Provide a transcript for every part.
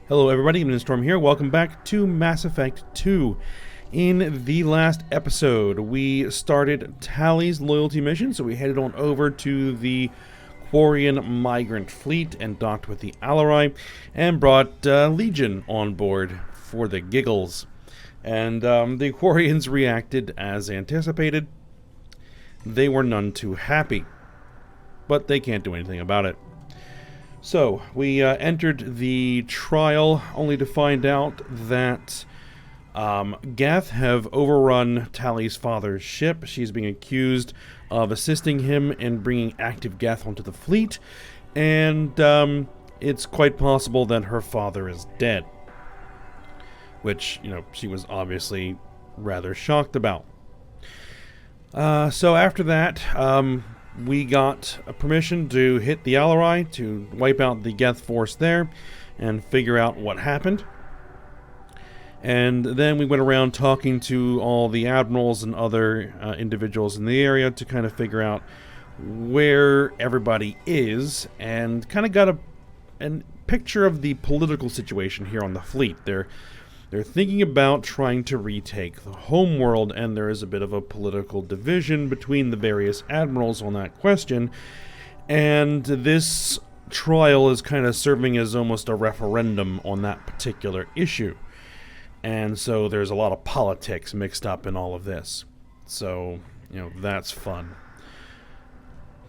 Hello everybody, ME2 here. Welcome back to Mass Effect 2. In the last episode, we started Tally's loyalty mission, so we headed on over to the Quarian migrant fleet and docked with the Alarei, and brought Legion on board for the giggles. And the Quarians reacted as anticipated. They were none too happy, but they can't do anything about it. So, we entered the trial only to find out that Geth have overrun Tally's father's ship. She's being accused of assisting him in bringing active Geth onto the fleet, and it's quite possible that her father is dead. Which, she was obviously rather shocked about. So after that, we got a permission to hit the Alarei to wipe out the Geth force there and figure out what happened. And then we went around talking to all the admirals and other individuals in the area to kind of figure out where everybody is, and kind of got a picture of the political situation here on the fleet. They're thinking about trying to retake the homeworld, and there is a bit of a political division between the various admirals on that question. And this trial is kind of serving as almost a referendum on that particular issue. And so there's a lot of politics mixed up in all of this. So, that's fun.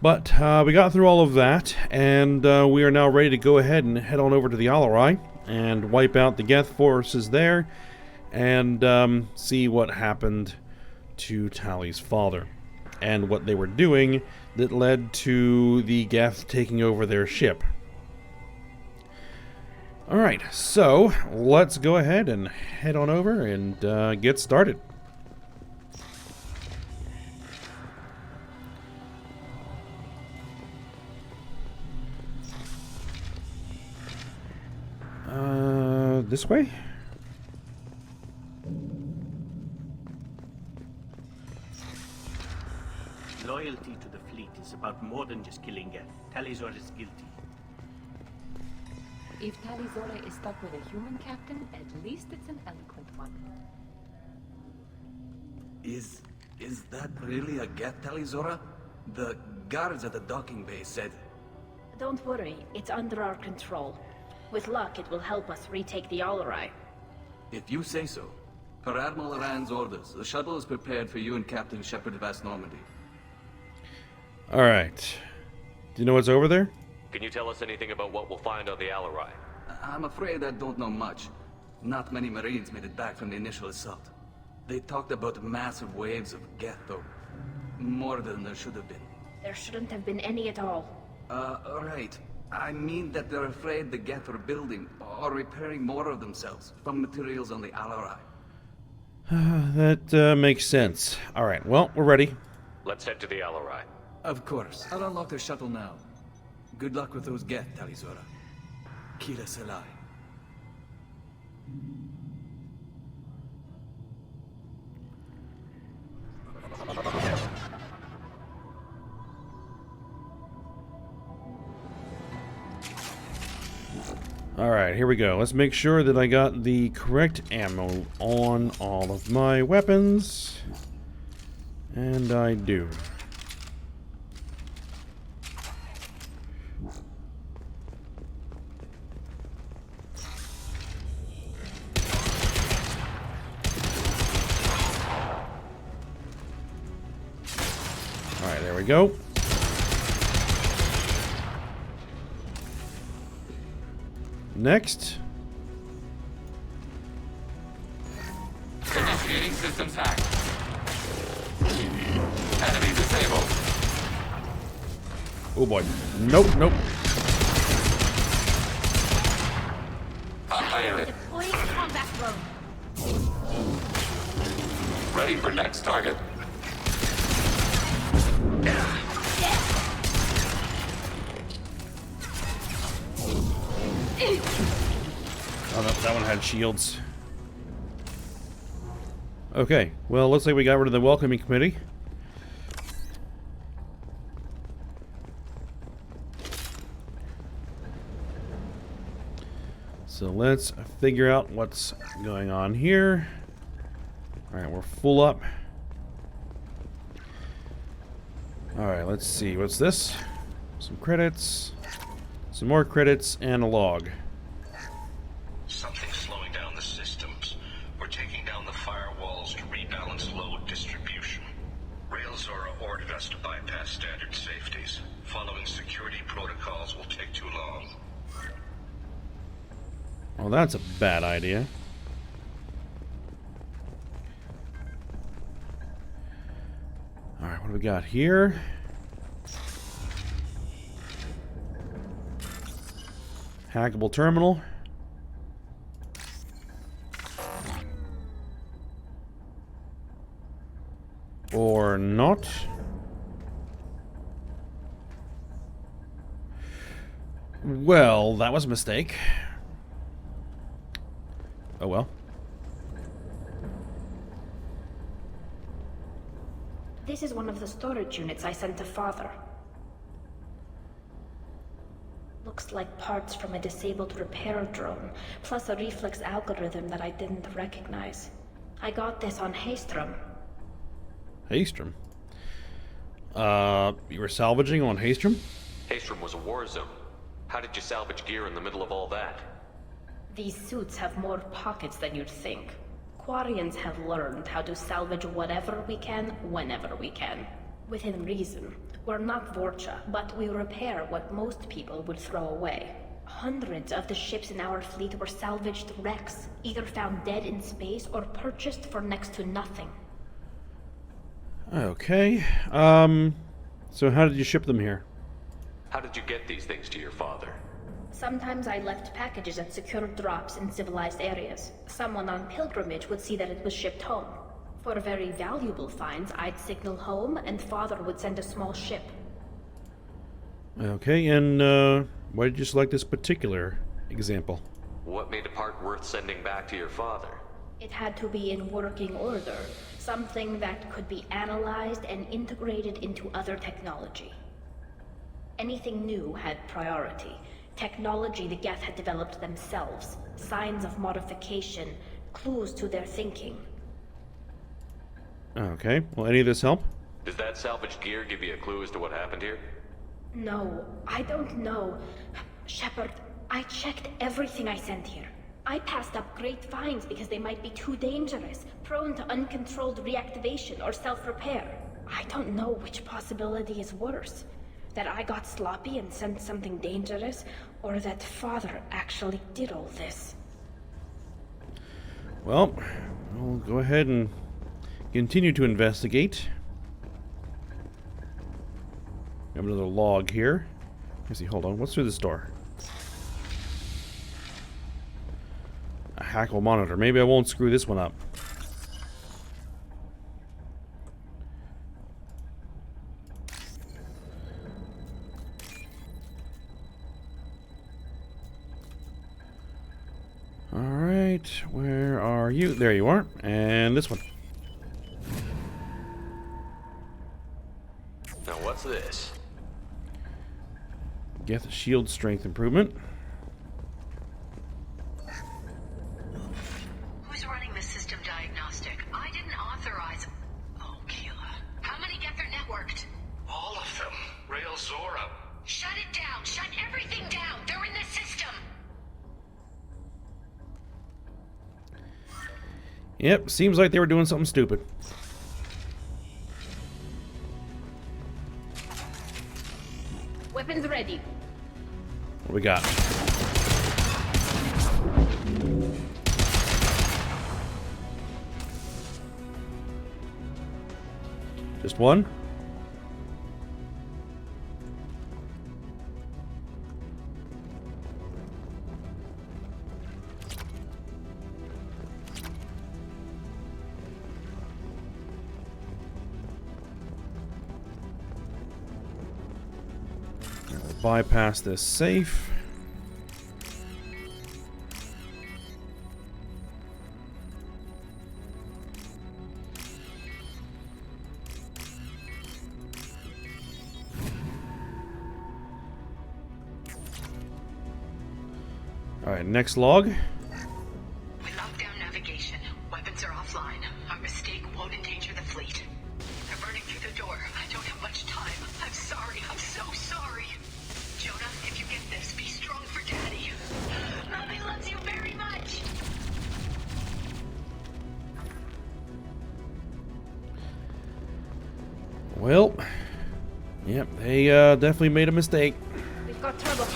But we got through all of that, and we are now ready to go ahead and head on over to the Alarei and wipe out the Geth forces there, and see what happened to Tally's father, and what they were doing that led to the Geth taking over their ship. Alright, so let's go ahead and head on over and get started. This way? Loyalty to the fleet is about more than just killing Geth. Tali'Zorah is guilty. If Tali'Zorah is stuck with a human captain, at least it's an eloquent one. Is that really a Geth, Tali'Zorah? The guards at the docking bay said... Don't worry, it's under our control. With luck, it will help us retake the Alarei. If you say so. Per Admiral Aran's orders, the shuttle is prepared for you and Captain Shepard of West Normandy. Alright. Do you know what's over there? Can you tell us anything about what we'll find on the Alarei? I'm afraid I don't know much. Not many Marines made it back from the initial assault. They talked about massive waves of Geth, though. More than there should have been. There shouldn't have been any at all. Right. I mean that they're afraid the Geth are building or repairing more of themselves from materials on the Alarei. That makes sense. Alright, well, we're ready. Let's head to the Alarei. Of course. I'll unlock the shuttle now. Good luck with those Geth, Tali'Zorah. Kila Selai. Alright, here we go. Let's make sure that I got the correct ammo on all of my weapons. And I do. Alright, there we go. Next. Initiating systems hack. Enemy disabled. Oh boy. Nope, nope. Fired. Deploying combat drone. Ready for next target. Oh, no, that one had shields. Okay, well, looks like we got rid of the welcoming committee. So let's figure out what's going on here. Alright, we're full up. Alright, let's see. What's this? Some credits. Some more credits and a log. Something's slowing down the systems. We're taking down the firewalls to rebalance load distribution. Rail Zora ordered us to bypass standard safeties. Following security protocols will take too long. Well, that's a bad idea. Alright, what do we got here? Hackable terminal. Or not. Well, that was a mistake. Oh well. This is one of the storage units I sent to Father. Looks like parts from a disabled repair drone, plus a reflex algorithm that I didn't recognize. I got this on Haystrom. Haystrom? You were salvaging on Haystrom? Haystrom was a war zone. How did you salvage gear in the middle of all that? These suits have more pockets than you'd think. Quarians have learned how to salvage whatever we can, whenever we can. Within reason. We're not Vorcha, but we repair what most people would throw away. Hundreds of the ships in our fleet were salvaged wrecks, either found dead in space or purchased for next to nothing. Okay. So how did you ship them here? How did you get these things to your father? Sometimes I left packages at secure drops in civilized areas. Someone on pilgrimage would see that it was shipped home. For very valuable finds, I'd signal home, and Father would send a small ship. Okay, and why did you select this particular example? What made a part worth sending back to your father? It had to be in working order, something that could be analyzed and integrated into other technology. Anything new had priority. Technology the Geth had developed themselves, signs of modification, clues to their thinking. Okay, will any of this help? Does that salvaged gear give you a clue as to what happened here? No, I don't know. Shepard, I checked everything I sent here. I passed up great finds because they might be too dangerous, prone to uncontrolled reactivation or self-repair. I don't know which possibility is worse. That I got sloppy and sent something dangerous, or that Father actually did all this. Well, we'll go ahead and continue to investigate. We have another log here. Let's see, hold on. What's through this door? A hackle monitor. Maybe I won't screw this one up. Alright, where are you? There you are. And this one. Now what's this? Get the shield strength improvement. Who's running the system diagnostic? I didn't authorize... Oh, Keela. How many get their networked? All of them. Rail Zora. Shut it down! Shut everything down! They're in the system! Yep, seems like they were doing something stupid. Weapons ready. What do we got? Just one? Bypass this safe. Alright, next log. We locked down navigation. Weapons are offline. Our mistake won't endanger the fleet. They're burning through the door. I don't have much time. I'm sorry. I'm so sorry. Jonah, if you get this, be strong for Daddy. Mommy loves you very much. Well, yep, they definitely made a mistake. We've got trouble.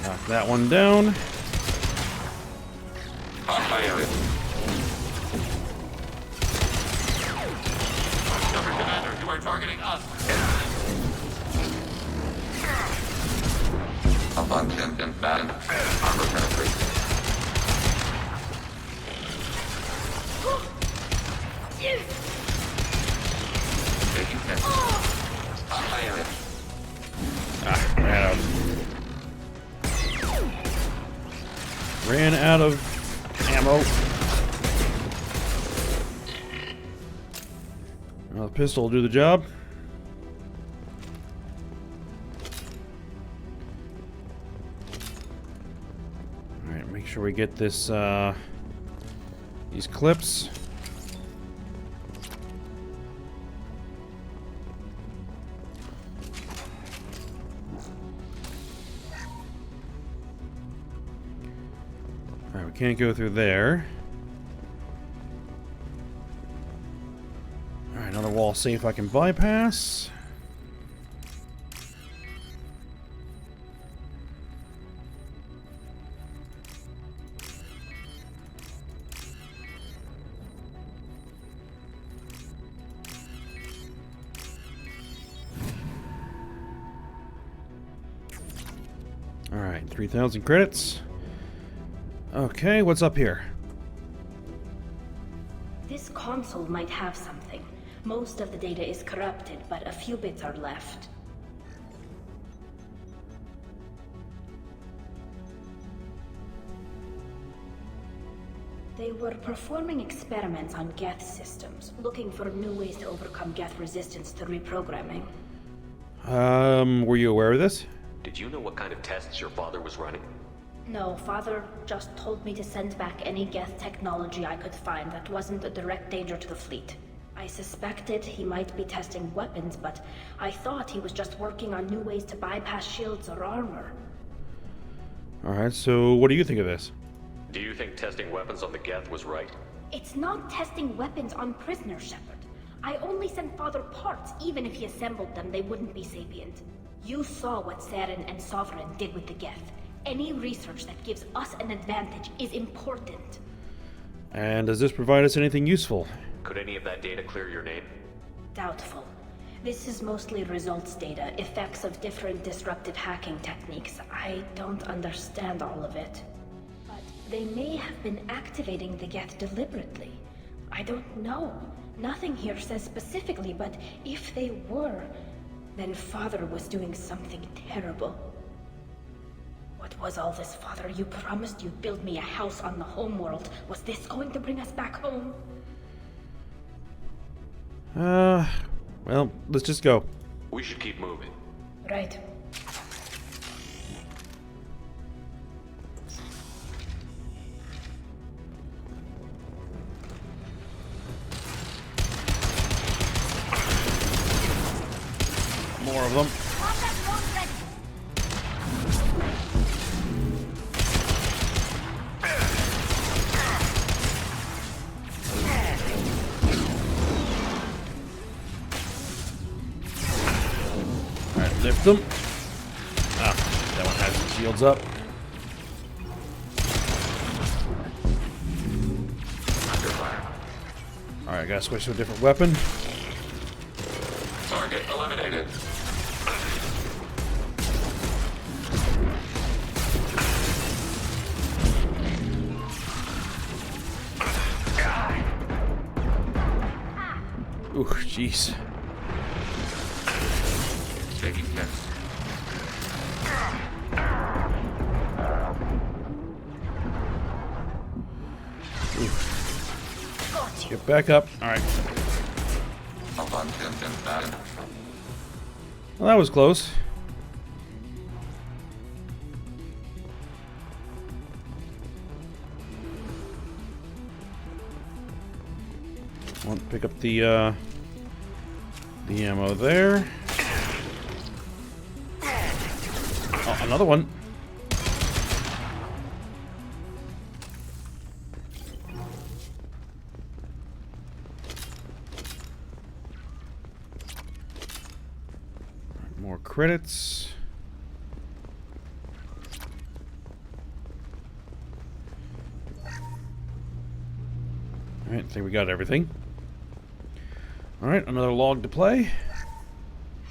Knock that one down. Commander, you are targeting us. Abundant and bad. Armor penetration. Taking hit. Ran out of ammo. Well, the pistol will do the job. Alright, make sure we get this, these clips. Alright, we can't go through there. Alright, another wall safe I can bypass. Alright, 3,000 credits. Okay, what's up here? This console might have something. Most of the data is corrupted, but a few bits are left. They were performing experiments on Geth systems, looking for new ways to overcome Geth resistance to reprogramming. Were you aware of this? Did you know what kind of tests your father was running? No, Father just told me to send back any Geth technology I could find that wasn't a direct danger to the fleet. I suspected he might be testing weapons, but I thought he was just working on new ways to bypass shields or armor. Alright, so what do you think of this? Do you think testing weapons on the Geth was right? It's not testing weapons on prisoners, Shepard. I only sent Father parts. Even if he assembled them, they wouldn't be sapient. You saw what Saren and Sovereign did with the Geth. Any research that gives us an advantage is important. And does this provide us anything useful? Could any of that data clear your name? Doubtful. This is mostly results data, effects of different disruptive hacking techniques. I don't understand all of it. But they may have been activating the Geth deliberately. I don't know. Nothing here says specifically, but if they were, then Father was doing something terrible. What was all this, Father? You promised you'd build me a house on the homeworld. Was this going to bring us back home? Well, let's just go. We should keep moving. Right. More of them. Alright, lift them. Ah, that one has the shields up. Alright, gotta switch to a different weapon. Target eliminated. Ooh, jeez. Taking hits. Ooh. Got you. Get back up. All right. Well, that was close. Want to pick up the ammo there. Oh, another one. More credits. Alright, I think we got everything. Alright, another log to play.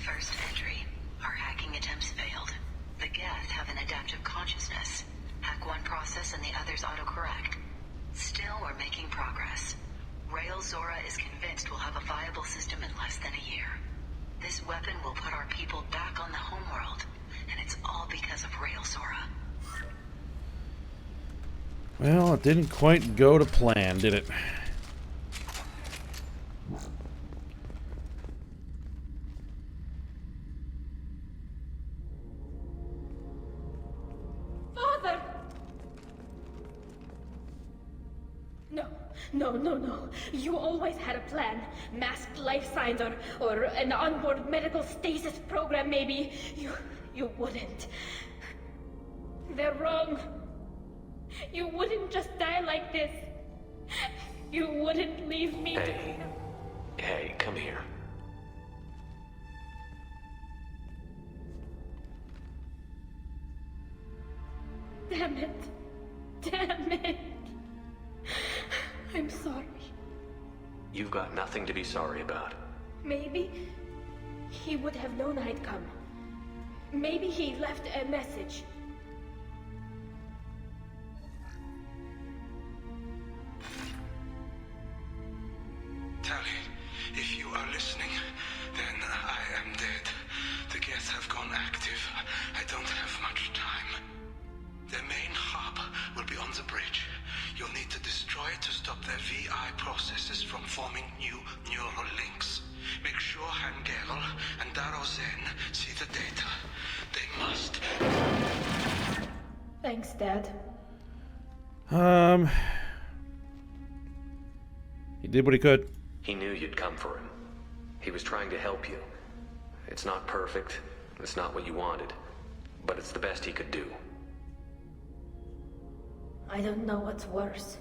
First entry. Our hacking attempts failed. The Geth have an adaptive consciousness. Hack one process and the others autocorrect. Still, we're making progress. Rail Zora is convinced we'll have a viable system in less than a year. This weapon will put our people back on the homeworld, and it's all because of Rail Zora. Well, it didn't quite go to plan, did it? Father! No. You always had a plan. Masked life signs or an onboard medical stasis program, maybe. You wouldn't. They're wrong. You wouldn't just die like this. You wouldn't leave me. Hey, come here. Damn it. I'm sorry. You've got nothing to be sorry about. Maybe he would have known I'd come. Maybe he left a message. Tally, if you are listening, then I am dead. The Geth have gone active. I don't have much time. Their main hub will be on the bridge. You'll need to destroy it to stop their VI processes from forming new neural links. Make sure Hangerl and Darozen see the data. They must. Thanks, Dad. He did what he could. He knew you'd come for him. He was trying to help you. It's not perfect. It's not what you wanted. But it's the best he could do. I don't know what's worse.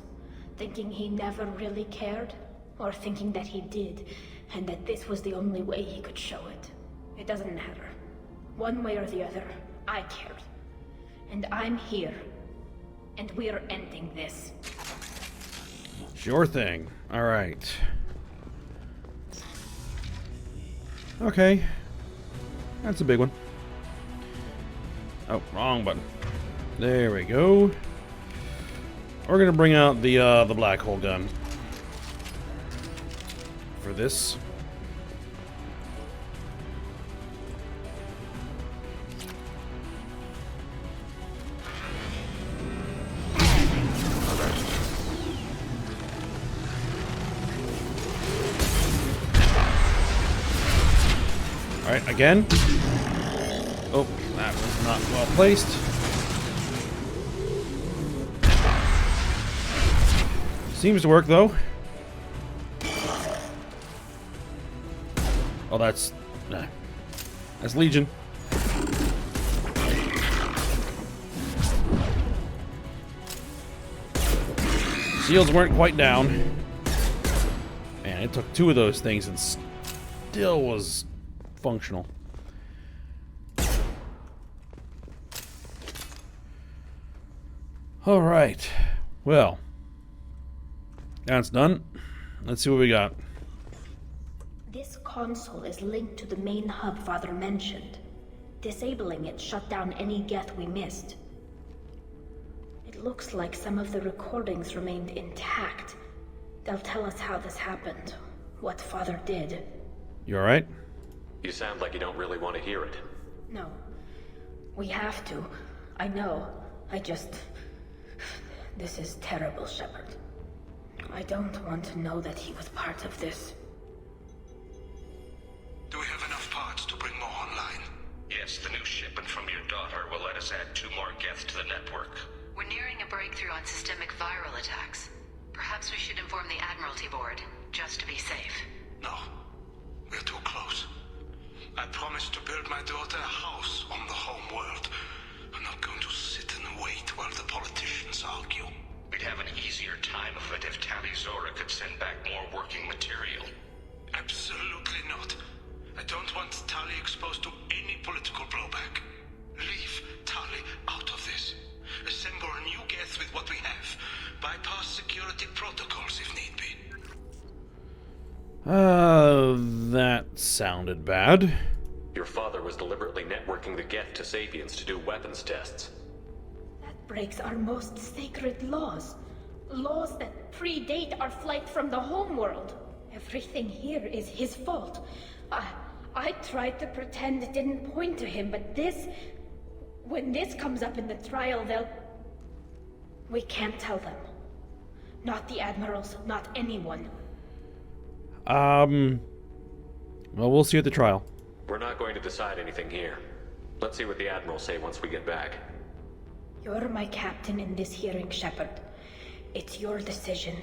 Thinking he never really cared, or thinking that he did, and that this was the only way he could show it. It doesn't matter. One way or the other, I cared. And I'm here. And we're ending this. Sure thing. Alright. Okay. That's a big one. Oh, wrong button. There we go. We're gonna bring out the black hole gun for this. All right, again. Oh, that was not well placed. Seems to work, though. Oh, that's Legion. Shields weren't quite down. Man, it took two of those things and still was functional. All right. Well, that's done. Let's see what we got. This console is linked to the main hub Father mentioned. Disabling it shut down any Geth we missed. It looks like some of the recordings remained intact. They'll tell us how this happened, what Father did. You alright? You sound like you don't really want to hear it. No. We have to. I know. This is terrible, Shepard. I don't want to know that he was part of this. Do we have enough parts to bring more online? Yes, the new shipment from your daughter will let us add 2 more Geth to the network. We're nearing a breakthrough on systemic viral attacks. Perhaps we should inform the Admiralty Board, just to be safe. No, we're too close. I promised to build my daughter a house on the home world. I'm not going to sit and wait while the politicians argue. We'd have an easier time of it if Tali Zora could send back more working material. Absolutely not. I don't want Tali exposed to any political blowback. Leave Tali out of this. Assemble a new Geth with what we have. Bypass security protocols if need be. That sounded bad. Your father was deliberately networking the Geth to Sapiens to do weapons tests. That breaks our most sacred laws. Laws that predate our flight from the homeworld. Everything here is his fault. I tried to pretend it didn't point to him, but this... When this comes up in the trial, they'll... We can't tell them. Not the admirals, not anyone. Well, we'll see at the trial. We're not going to decide anything here. Let's see what the Admirals say once we get back. You're my captain in this hearing, Shepard. It's your decision.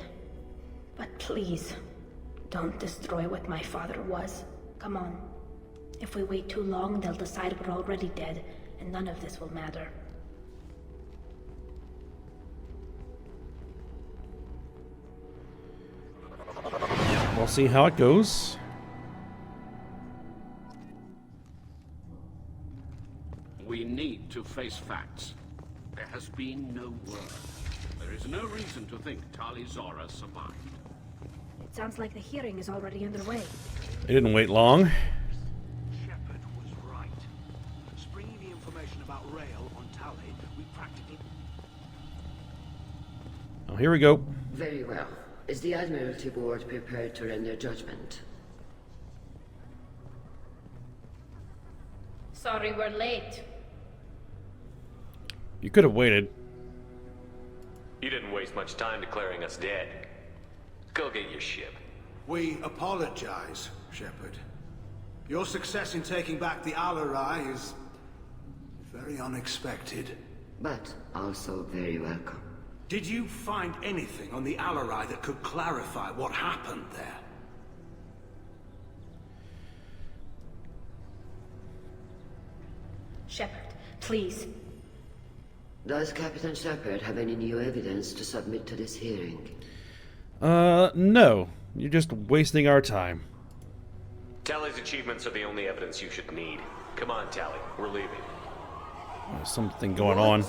But please, don't destroy what my father was. Come on. If we wait too long, they'll decide we're already dead, and none of this will matter. We'll see how it goes. We need to face facts. There has been no word. There is no reason to think Tali Zora survived. It sounds like the hearing is already underway. It didn't wait long. Shepard was right. Springing the information about Rail on Tali, we practically... Oh, here we go. Very well. Is the Admiralty Board prepared to render judgment? Sorry we're late. You could have waited. You didn't waste much time declaring us dead. Go get your ship. We apologize, Shepard. Your success in taking back the Alarei is... very unexpected. But also very welcome. Did you find anything on the Alarei that could clarify what happened there? Shepard, please. Does Captain Shepard have any new evidence to submit to this hearing? No. You're just wasting our time. Tali's achievements are the only evidence you should need. Come on, Tali. We're leaving. There's something going on.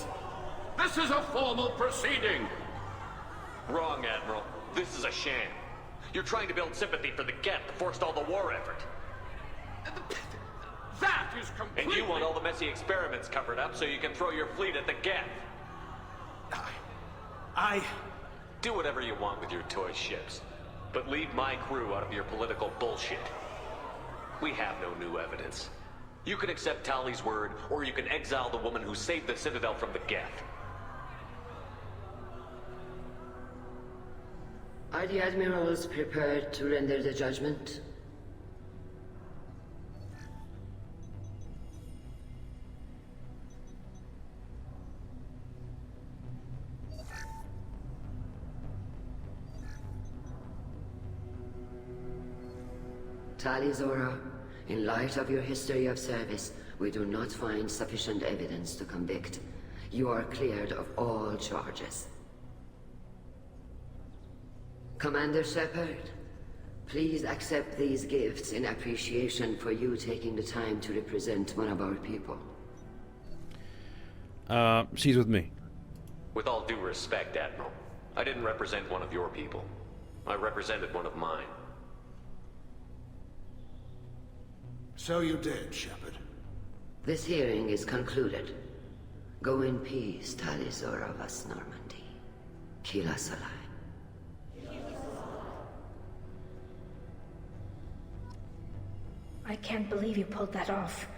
This is a formal proceeding! Wrong, Admiral. This is a sham. You're trying to build sympathy for the Geth that forced all the war effort. That is completely... And you want all the messy experiments covered up so you can throw your fleet at the Geth. I... Do whatever you want with your toy ships. But leave my crew out of your political bullshit. We have no new evidence. You can accept Tali's word, or you can exile the woman who saved the Citadel from the Geth. Are the Admirals prepared to render the judgment? Tali Zora, in light of your history of service, we do not find sufficient evidence to convict. You are cleared of all charges. Commander Shepard, please accept these gifts in appreciation for you taking the time to represent one of our people. She's with me. With all due respect, Admiral, I didn't represent one of your people. I represented one of mine. So you did, Shepard. This hearing is concluded. Go in peace, Tali Zora vas Normandy. Kila Salai. I can't believe you pulled that off.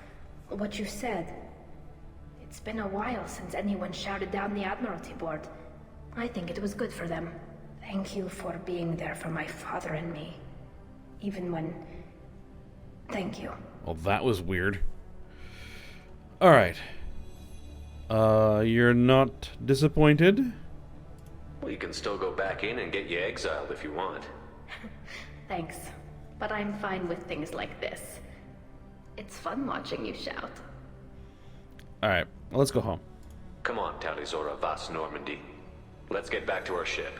What you said. It's been a while since anyone shouted down the Admiralty Board. I think it was good for them. Thank you for being there for my father and me. Even when... Thank you. Well, that was weird. Alright. You're not disappointed? We can still go back in and get you exiled if you want. Thanks. But I'm fine with things like this. It's fun watching you shout. Alright, well, let's go home. Come on, Talizora Vas Normandy. Let's get back to our ship.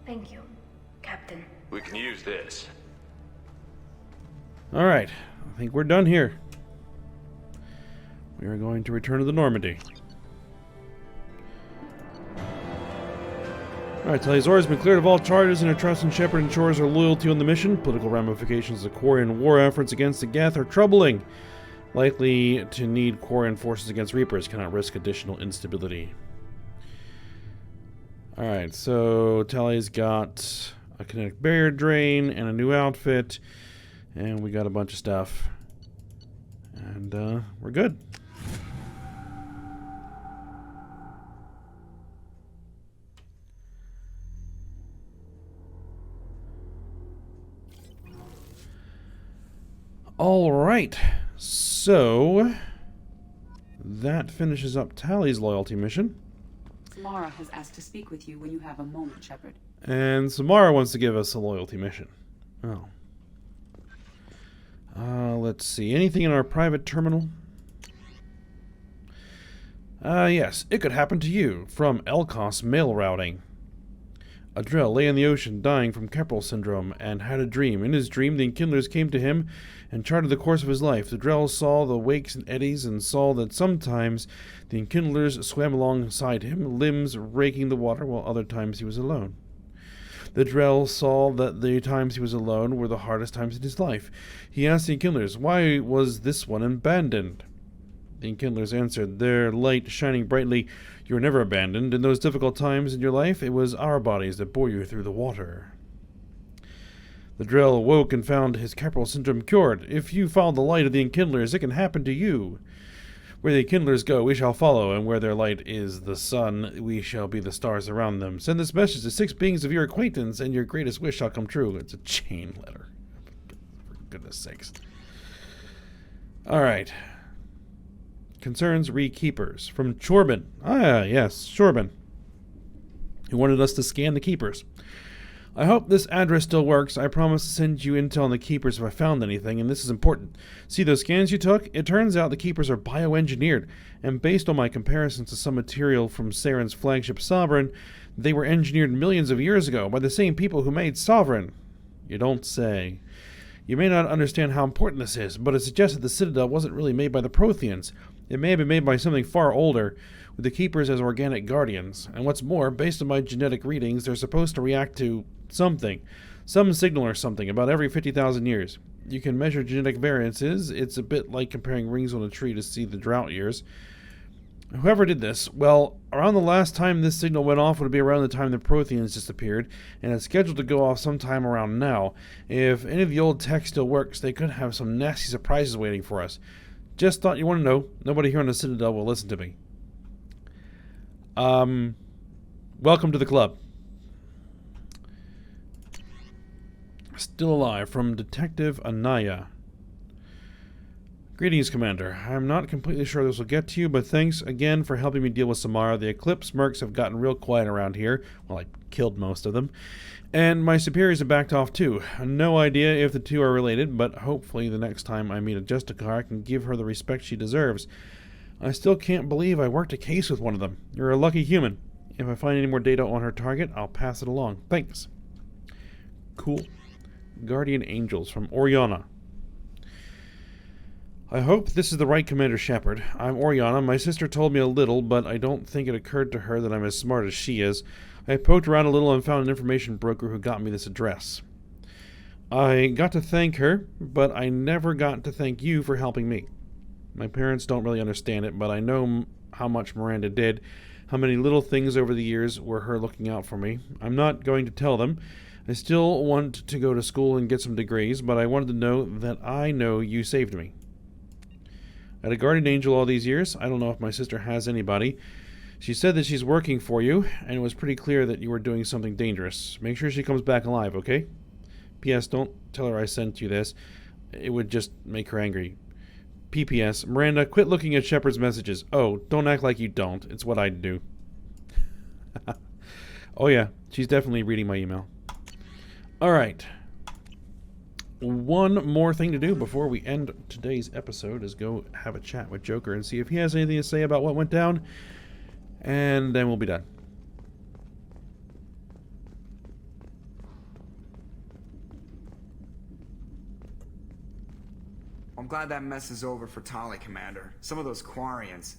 Thank you, Captain. We can use this. Alright, I think we're done here. We are going to return to the Normandy. Alright, Talizora has been cleared of all charges, and her trust in Shepard ensures her loyalty on the mission. Political ramifications of Quarian war efforts against the Geth are troubling. Likely to need Quarian forces against Reapers. Cannot risk additional instability. Alright, so Tally's got a kinetic barrier drain and a new outfit. And we got a bunch of stuff. And we're good. Alright, so that finishes up Tally's loyalty mission. Samara has asked to speak with you when you have a moment, Shepard. And Samara wants to give us a loyalty mission. Oh. Let's see. Anything in our private terminal? Yes. It could happen to you. From Elkos mail routing. Adrel lay in the ocean, dying from Keppel syndrome, and had a dream. In his dream, the Enkindlers came to him and charted the course of his life. Adrel saw the wakes and eddies, and saw that sometimes the Enkindlers swam alongside him, limbs raking the water, while other times he was alone. The Drell saw that the times he was alone were the hardest times in his life. He asked the Enkindlers, why was this one abandoned? The Enkindlers answered, their light shining brightly, you were never abandoned. In those difficult times in your life, it was our bodies that bore you through the water. The Drell awoke and found his Keppel syndrome cured. If you follow the light of the Enkindlers, it can happen to you. Where the Enkindlers go, we shall follow, and where their light is the sun, we shall be the stars around them. Send this message to 6 beings of your acquaintance, and your greatest wish shall come true. It's a chain letter. For goodness sakes. Alright. Concerns Rekeepers. From Chorbin. Ah, yes, Chorbin. He wanted us to scan the Keepers. I hope this address still works. I promise to send you intel on the Keepers if I found anything, and this is important. See those scans you took? It turns out the Keepers are bioengineered, and based on my comparisons to some material from Saren's flagship Sovereign, they were engineered millions of years ago by the same people who made Sovereign. You don't say. You may not understand how important this is, but it suggests that the Citadel wasn't really made by the Protheans. It may have been made by something far older, with the Keepers as organic guardians. And what's more, based on my genetic readings, they're supposed to react to something. Some signal or something, about every 50,000 years. You can measure genetic variances. It's a bit like comparing rings on a tree to see the drought years. Whoever did this, well, around the last time this signal went off would be around the time the Protheans disappeared, and it's scheduled to go off sometime around now. If any of the old tech still works, they could have some nasty surprises waiting for us. Just thought you want to know. Nobody here on the Citadel will listen to me. Welcome to the club. Still alive, from Detective Anaya. Greetings, Commander. I'm not completely sure this will get to you, but thanks again for helping me deal with Samara. The Eclipse mercs have gotten real quiet around here. Well, I killed most of them. And my superiors have backed off too. No idea if the two are related, but hopefully the next time I meet a Justicar, I can give her the respect she deserves. I still can't believe I worked a case with one of them. You're a lucky human. If I find any more data on her target, I'll pass it along. Thanks. Cool. Guardian Angels from Oriana. I hope this is the right Commander Shepard. I'm Oriana. My sister told me a little, but I don't think it occurred to her that I'm as smart as she is. I poked around a little and found an information broker who got me this address. I got to thank her, but I never got to thank you for helping me. My parents don't really understand it, but I know how much Miranda did, how many little things over the years were her looking out for me. I'm not going to tell them. I still want to go to school and get some degrees, but I wanted to know that I know you saved me. I had a guardian angel all these years. I don't know if my sister has anybody. She said that she's working for you, and it was pretty clear that you were doing something dangerous. Make sure she comes back alive, okay? P.S. Don't tell her I sent you this. It would just make her angry. P.P.S. Miranda, quit looking at Shepard's messages. Oh, don't act like you don't. It's what I'd do. Oh yeah, she's definitely reading my email. Alright. One more thing to do before we end today's episode is go have a chat with Joker and see if he has anything to say about what went down. And then we'll be done. I'm glad that mess is over for Tali, Commander. Some of those Quarians.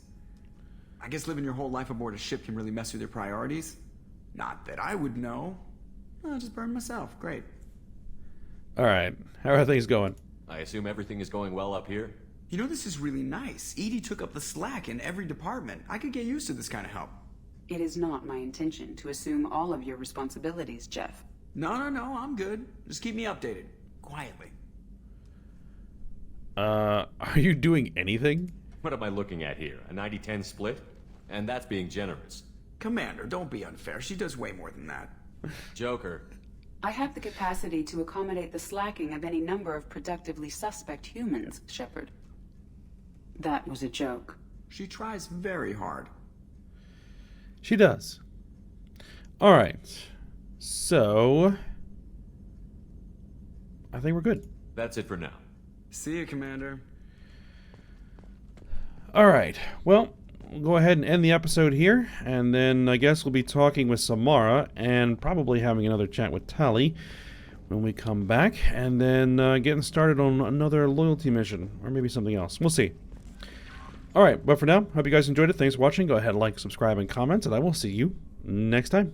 I guess living your whole life aboard a ship can really mess with your priorities. Not that I would know. I'll just burn myself. Great. Alright, how are things going? I assume everything is going well up here? You know, this is really nice. Edie took up the slack in every department. I could get used to this kind of help. It is not my intention to assume all of your responsibilities, Jeff. No, I'm good. Just keep me updated. Quietly. Are you doing anything? What am I looking at here? A 90-10 split? And that's being generous. Commander, don't be unfair. She does way more than that. Joker. I have the capacity to accommodate the slacking of any number of productively suspect humans, Shepard. That was a joke. She tries very hard. She does. Alright. So I think we're good. That's it for now. See you, Commander. Alright. Well, we'll go ahead and end the episode here, and then I guess we'll be talking with Samara and probably having another chat with Tali when we come back, and then getting started on another loyalty mission, or maybe something else. We'll see. Alright, but for now, hope you guys enjoyed it. Thanks for watching. Go ahead, like, subscribe, and comment, and I will see you next time.